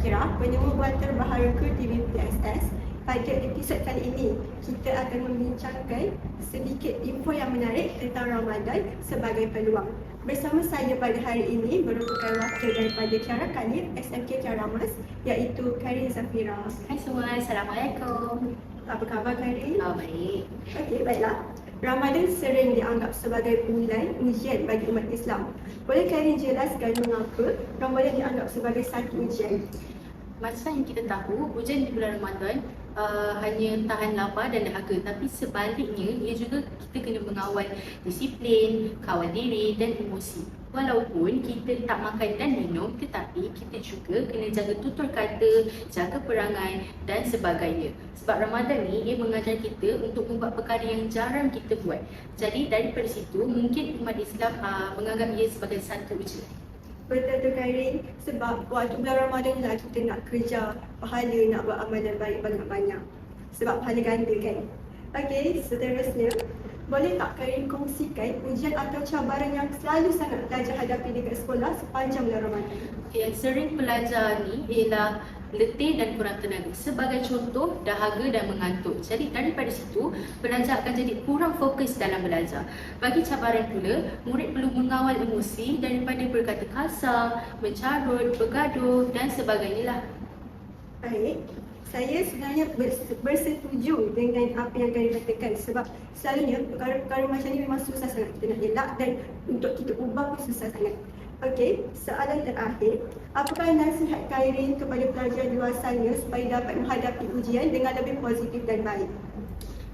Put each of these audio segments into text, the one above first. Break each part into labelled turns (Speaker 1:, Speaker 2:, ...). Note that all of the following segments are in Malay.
Speaker 1: Zafira, penemu buat terbaharu TV PSS. Pada episod kali ini, kita akan membincangkan sedikit info yang menarik tentang Ramadan sebagai peluang. Bersama saya pada hari ini merupakan wakil daripada Kiara Khalid, SMK Kiara Mas, iaitu Karin Zafira.
Speaker 2: Hai semua, Assalamualaikum.
Speaker 1: Apa khabar Karin?
Speaker 2: Baik.
Speaker 1: Okey, baiklah. Ramadan sering dianggap sebagai bulan ujian bagi umat Islam. Boleh Karin jelaskan mengapa Ramadan dianggap sebagai satu ujian?
Speaker 2: Macam yang kita tahu, ujian di bulan Ramadan hanya tahan lapar dan dahaga. Tapi sebaliknya, ia juga kita kena mengawal disiplin, kawal diri dan emosi. Walaupun kita tak makan dan minum, tetapi kita juga kena jaga tutur kata, jaga perangai dan sebagainya. Sebab Ramadan ni, ia mengajar kita untuk membuat perkara yang jarang kita buat. Jadi daripada situ, mungkin umat Islam menganggap ia sebagai satu ujian.
Speaker 1: Betul tu Karin, sebab waktu bulan Ramadan lah kita nak kerja pahala, nak buat amalan baik banyak-banyak. Sebab pahala ganda kan. Okey, seterusnya, boleh tak Karin kongsikan ujian atau cabaran yang selalu sangat pelajar hadapi dekat sekolah sepanjang bulan Ramadan?
Speaker 2: Yang sering pelajar ni ialah letih dan kurang tenaga. Sebagai contoh, dahaga dan mengantuk. Jadi daripada situ, pelajar akan jadi kurang fokus dalam belajar. Bagi cabaran pula, murid perlu mengawal emosi daripada berkata kasar, mencarut, bergaduh dan sebagainya lah.
Speaker 1: Baik, saya sebenarnya bersetuju dengan apa yang Karin katakan, sebab selalunya perkara-perkara macam ni memang susah sangat kita nak elak dan untuk kita ubah pun susah sangat. Okey, soalan terakhir. Apakah nasihat Karin kepada pelajar di luar sana supaya dapat menghadapi ujian dengan lebih positif dan baik?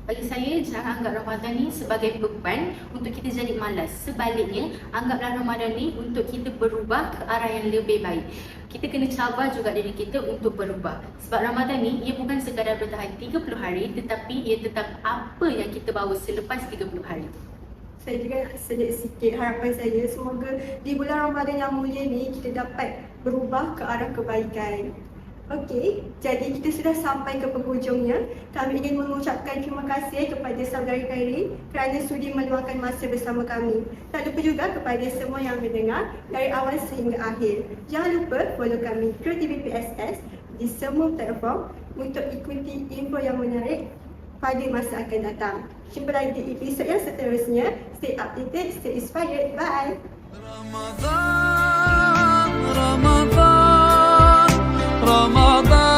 Speaker 2: Bagi saya, jangan anggap Ramadan ni sebagai beban untuk kita jadi malas. Sebaliknya, anggaplah Ramadan ni untuk kita berubah ke arah yang lebih baik. Kita kena cabar juga diri kita untuk berubah. Sebab Ramadan ni, ia bukan sekadar bertahan 30 hari, tetapi ia tentang apa yang kita bawa selepas 30 hari.
Speaker 1: Saya juga sedikit sikit harapan saya, semoga di bulan Ramadan yang mulia ni kita dapat berubah ke arah kebaikan. Okey, jadi kita sudah sampai ke penghujungnya. Kami ingin mengucapkan terima kasih kepada saudara Karin kerana sudi meluangkan masa bersama kami. Tak lupa juga kepada semua yang mendengar dari awal sehingga akhir. Jangan lupa follow kami TV PSS di semua platform untuk ikuti info yang menarik pada masa akan datang. Jumpa lagi di episod yang seterusnya. Stay updated, stay inspired. Bye!
Speaker 3: Ramadan, Ramadan, Ramadan.